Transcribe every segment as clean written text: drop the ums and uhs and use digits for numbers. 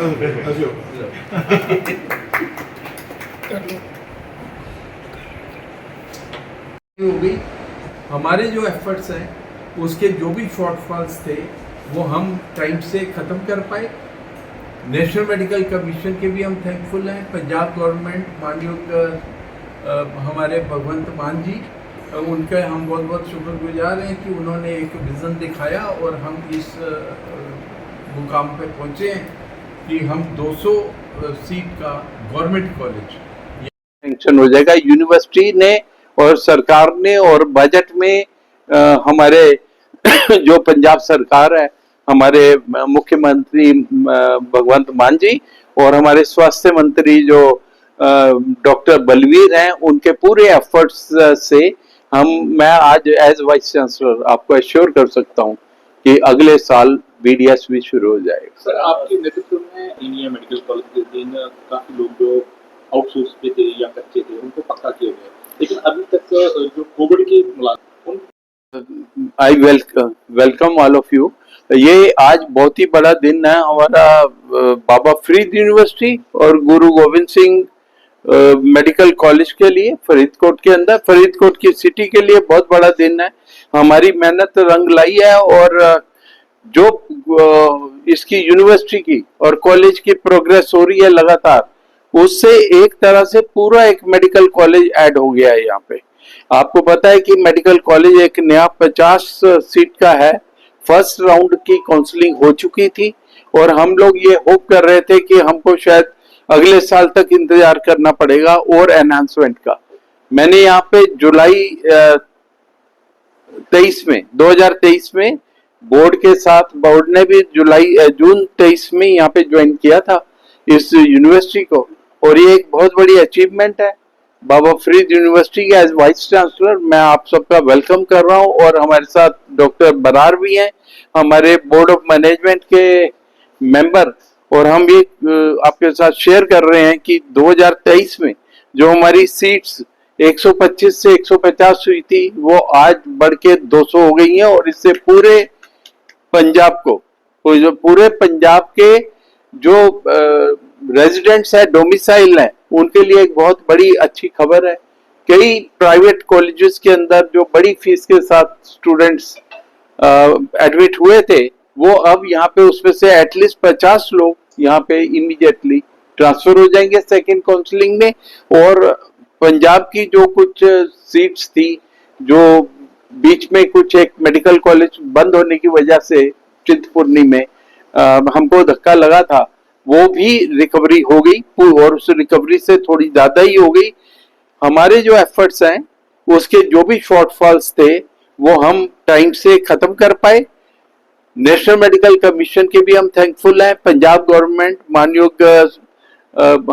हो गई। हमारे जो एफर्ट्स हैं उसके जो भी शॉर्टफॉल्स थे वो हम टाइम से ख़त्म कर पाए। नेशनल मेडिकल कमीशन के भी हम थैंकफुल हैं। पंजाब गवर्नमेंट मानयोग हमारे भगवंत मान जी, उनका हम बहुत बहुत शुक्रगुजार हैं कि उन्होंने एक विज़न दिखाया और हम इस मुकाम पे पहुँचे हैं कि हम 200 सीट का गवर्नमेंट कॉलेज सैंक्शन हो जाएगा। यूनिवर्सिटी ने और सरकार ने और बजट में हमारे जो पंजाब सरकार है, हमारे मुख्यमंत्री भगवंत मान जी और हमारे स्वास्थ्य मंत्री जो डॉक्टर बलवीर हैं, उनके पूरे एफर्ट्स से मैं आज एज वाइस चांसलर आपको एश्योर कर सकता हूं कि अगले साल बीडीएस भी शुरू हो जाएगा। सर, आपके नेतृत्व में इंडिया मेडिकल कॉलेज के दिन काफी लोग जो आउटसोर्स पे थे या कच्चे थे उनको पक्का किया गया, लेकिन अभी तक जो कोविड के I welcome all of you. ये आज बहुत ही बड़ा दिन है हमारा बाबा फरीद यूनिवर्सिटी और गुरु गोविंद सिंह मेडिकल कॉलेज के लिए फरीदकोट के अंदर, फरीदकोट की सिटी के लिए बहुत बड़ा दिन है। हमारी मेहनत रंग लाई है और जो इसकी यूनिवर्सिटी की और कॉलेज की प्रोग्रेस हो रही है लगातार, उससे एक तरह से पूरा एक मेडिकल कॉलेज ऐड हो गया है यहाँ पे। आपको पता है कि मेडिकल कॉलेज एक नया 50 सीट का है। फर्स्ट राउंड की काउंसलिंग हो चुकी थी और हम लोग ये होप कर रहे थे कि हमको शायद अगले साल तक इंतजार करना पड़ेगा और एनहांसमेंट का। मैंने यहाँ पे जुलाई 2023 में बोर्ड के साथ, बोर्ड ने भी जून 23 में यहाँ पे ज्वाइन किया था इस यूनिवर्सिटी को, और ये एक बहुत बड़ी अचीवमेंट है। बाबा फरीद यूनिवर्सिटी के एज वाइस चांसलर मैं आप सबका वेलकम कर रहा हूँ और हमारे साथ डॉक्टर बरार भी हैं, हमारे बोर्ड ऑफ मैनेजमेंट के मेंबर, और हम ये आपके साथ शेयर कर रहे हैं कि 2023 में जो हमारी सीट्स 125 से 150 हुई थी वो आज बढ़ के 200 हो गई हैं, और इससे पूरे पंजाब को, जो पूरे पंजाब के जो रेजिडेंट्स है, डोमिसाइल है, उनके लिए एक बहुत बड़ी अच्छी खबर है। कई प्राइवेट कॉलेजेस के अंदर जो बड़ी फीस के साथ स्टूडेंट्स एडमिट हुए थे, वो अब यहाँ पे उसमें से एटलीस्ट 50 लोग यहाँ पे इमीडिएटली ट्रांसफर हो जाएंगे सेकेंड काउंसलिंग में। और पंजाब की जो कुछ सीट्स थी, जो बीच में कुछ एक मेडिकल कॉलेज बंद होने की वजह से चिंतपूर्णी में हमको धक्का लगा था, वो भी रिकवरी हो गई और उस रिकवरी से थोड़ी ज्यादा ही हो गई। हमारे जो एफर्ट्स हैं उसके जो भी शॉर्टफॉल्स थे वो हम टाइम से खत्म कर पाए। नेशनल मेडिकल कमीशन के भी हम थैंकफुल हैं। पंजाब गवर्नमेंट मानयोग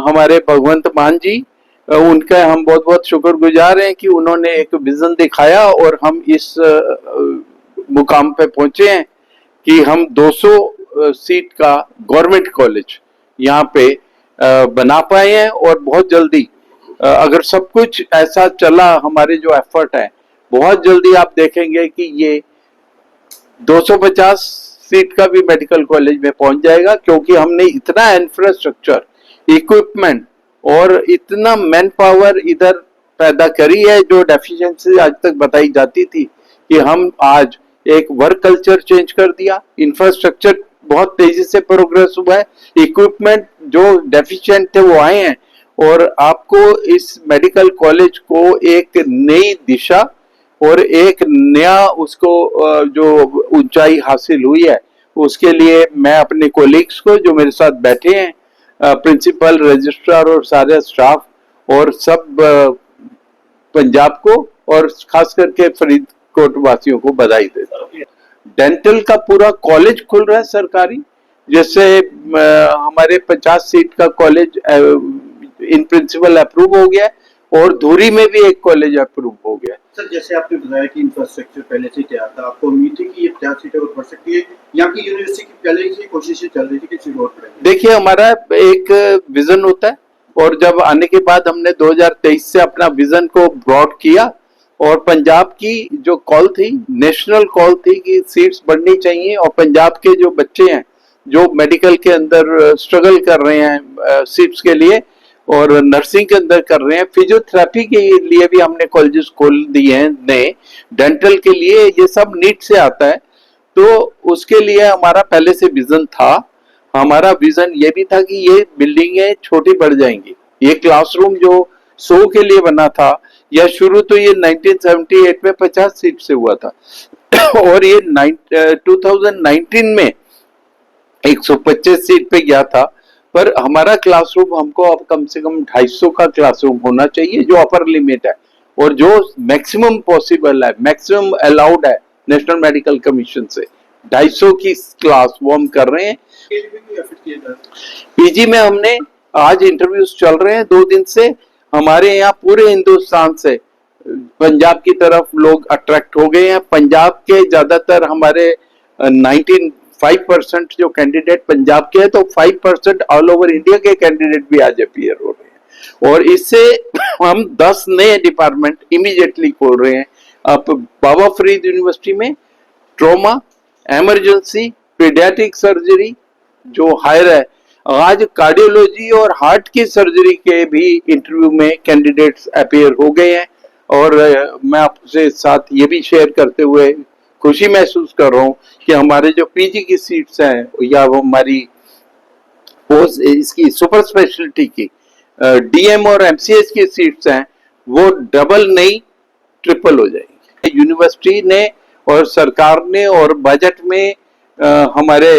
हमारे भगवंत मान जी, उनका हम बहुत बहुत शुक्रगुजार हैं कि उन्होंने एक विजन दिखाया और हम इस मुकाम पे पहुंचे हैं कि हम 200 सीट का गवर्नमेंट कॉलेज यहाँ पे बना पाए हैं। और बहुत जल्दी अगर सब कुछ ऐसा चला, हमारे जो एफर्ट है, बहुत जल्दी आप देखेंगे कि ये 250 सीट का भी मेडिकल कॉलेज में पहुंच जाएगा, क्योंकि हमने इतना इंफ्रास्ट्रक्चर, इक्विपमेंट और इतना मैन पावर इधर पैदा करी है। जो डेफिशिएंसी आज तक बताई जाती थी कि हम आज एक वर्क कल्चर चेंज कर दिया, इंफ्रास्ट्रक्चर बहुत तेजी से प्रोग्रेस हुआ है, इक्विपमेंट जो डेफिशिएंट थे वो आए हैं, और आपको इस मेडिकल कॉलेज को एक नई दिशा और एक नया उसको जो ऊंचाई हासिल हुई है, उसके लिए मैं अपने कोलीग्स को जो मेरे साथ बैठे हैं, प्रिंसिपल, रजिस्ट्रार और सारे स्टाफ और सब पंजाब को और खास करके फरीदकोट वासियों को बधाई देता हूँ। डेंटल का पूरा कॉलेज खुल रहा है सरकारी, जैसे हमारे 50 सीट का कॉलेज इन प्रिंसिपल अप्रूव हो गया और धुरी में भी एक कॉलेज अप्रूव हो गया। सर, जैसे आपने बताया कि इंफ्रास्ट्रक्चर पहले से तैयार था, आपको उम्मीद थी कि ये 50 सीटें और बढ़ सकती है? यहाँ की यूनिवर्सिटी की पहले से कोशिशें चल रही थी कि सीट और बढ़ेगी? देखिए, हमारा एक विजन होता है, और जब आने के बाद हमने 2023 से अपना विजन को ब्रॉड किया, और पंजाब की जो कॉल थी, नेशनल कॉल थी कि सीट्स बढ़नी चाहिए, और पंजाब के जो बच्चे हैं जो मेडिकल के अंदर स्ट्रगल कर रहे हैं सीट्स के लिए, और नर्सिंग के अंदर कर रहे हैं, फिजियोथेरेपी के लिए भी हमने कॉलेजेस खोल दिए हैं नए, डेंटल के लिए, ये सब नीट से आता है। तो उसके लिए हमारा पहले से विजन था। हमारा विजन ये भी था कि ये बिल्डिंगें छोटी बढ़ जाएंगी। ये क्लासरूम जो 100 के लिए बना था, या शुरू तो ये 1978 में 50 सीट से हुआ था और ये 2019 में 125 सीट पे गया था। पर हमारा क्लासरूम हमको अब कम से कम 250 का क्लासरूम होना चाहिए, जो अपर लिमिट है और जो मैक्सिमम पॉसिबल है, मैक्सिमम अलाउड है नेशनल मेडिकल कमीशन से। 250 की क्लास वो हम कर रहे हैं। पीजी में हमने आज इंटरव्यूज चल रहे हैं 2 दिन से। हमारे यहाँ पूरे हिंदुस्तान से पंजाब की तरफ लोग अट्रैक्ट हो गए हैं। पंजाब के ज्यादातर हमारे 95% जो कैंडिडेट पंजाब के हैं, तो 5% ऑल ओवर इंडिया के कैंडिडेट भी आज अपीयर हो रहे हैं। और इससे हम 10 नए डिपार्टमेंट इमीडिएटली खोल रहे हैं। अब बाबा फरीद यूनिवर्सिटी में ट्रॉमा, इमरजेंसी, पीडियाट्रिक सर्जरी जो हायर है, आज कार्डियोलॉजी और हार्ट की सर्जरी के भी इंटरव्यू में कैंडिडेट्स अपीयर हो गए हैं। और मैं आपसे साथ ये भी शेयर करते हुए खुशी महसूस कर रहा हूँ कि हमारे जो पीजी की सीट्स हैं, या वो हमारी पोस्ट इसकी सुपर स्पेशलिटी की डीएम और एमसीएस की सीट्स हैं, वो डबल नहीं ट्रिपल हो जाएंगी। यूनिवर्सिटी ने और सरकार ने और बजट में हमारे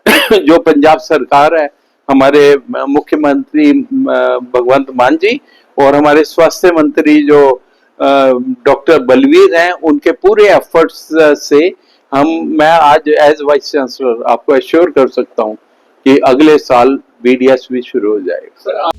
जो पंजाब सरकार है, हमारे मुख्यमंत्री भगवंत मान जी और हमारे स्वास्थ्य मंत्री जो डॉक्टर बलवीर हैं, उनके पूरे एफर्ट्स से मैं आज एज वाइस चांसलर आपको एश्योर कर सकता हूं कि अगले साल बीडीएस भी शुरू हो जाएगा।